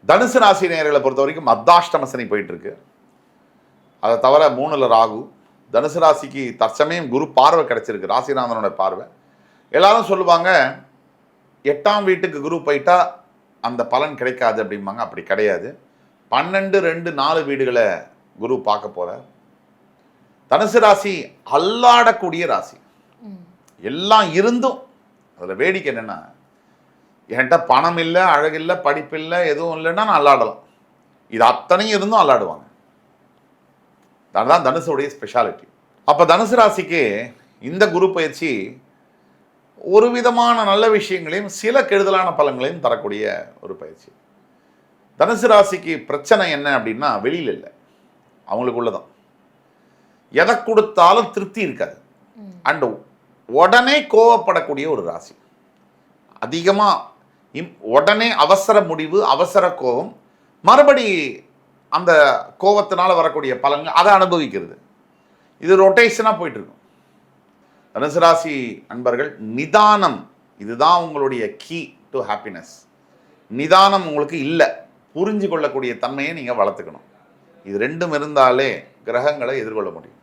தனுசு ராசி நேயர்களை பொறுத்த வரைக்கும் அர்த்தாஷ்டம சனி போயிட்டு இருக்கு. அதை தவிர 3ல் ராகு. தனுசு ராசிக்கு தற்சமயம் குரு பார்வை கிடைச்சிருக்கு, ராசிநாதனோட பார்வை. எல்லாரும் சொல்லுவாங்க 8ஆம் வீட்டுக்கு குரு போயிட்டா அந்த பலன் கிடைக்காது அப்படிம்பாங்க. அப்படி கிடையாது. 12, 2, 4 வீடுகளை குரு பார்க்க போறார். தனுசு ராசி அல்லாடக்கூடிய ராசி. எல்லாம் இருந்தும் அதில் வேடிக்கை என்னென்னா, என்கிட்ட பணம் இல்லை, அழகில்லை, படிப்பில்லை, எதுவும் இல்லைன்னா நான் அல்லாடலாம். இது அத்தனையும் இருந்தும் அல்லாடுவாங்க. அதுதான் தனுசுடைய ஸ்பெஷாலிட்டி. அப்போ தனுசு ராசிக்கு இந்த குரு பயிற்சி ஒரு விதமான நல்ல விஷயங்களையும் சில கெடுதலான பலன்களையும் தரக்கூடிய ஒரு பயிற்சி. தனுசு ராசிக்கு பிரச்சனை என்ன அப்படின்னா, வெளியில் இல்லை, அவங்களுக்குள்ளதான். எதை கொடுத்தாலும் திருப்தி இருக்காது. அண்ட் உடனே கோவப்படக்கூடிய ஒரு ராசி. அதிகமாக உடனே அவசர முடிவு, அவசர கோபம், மறுபடி அந்த கோபத்தினால வரக்கூடிய பலன்கள் அதை அனுபவிக்கிறது. இது ரொட்டேஷனாக போயிட்டு இருக்கும். தனுசு ராசி அன்பர்கள், நிதானம் இதுதான் உங்களுடைய கீ டு ஹாப்பினஸ். நிதானம் உங்களுக்கு இல்லை, புரிஞ்சு கொள்ளக்கூடிய தன்மையை நீங்கள் வளர்த்துக்கணும். இது ரெண்டும் இருந்தாலே கிரகங்களை எதிர்கொள்ள முடியும்.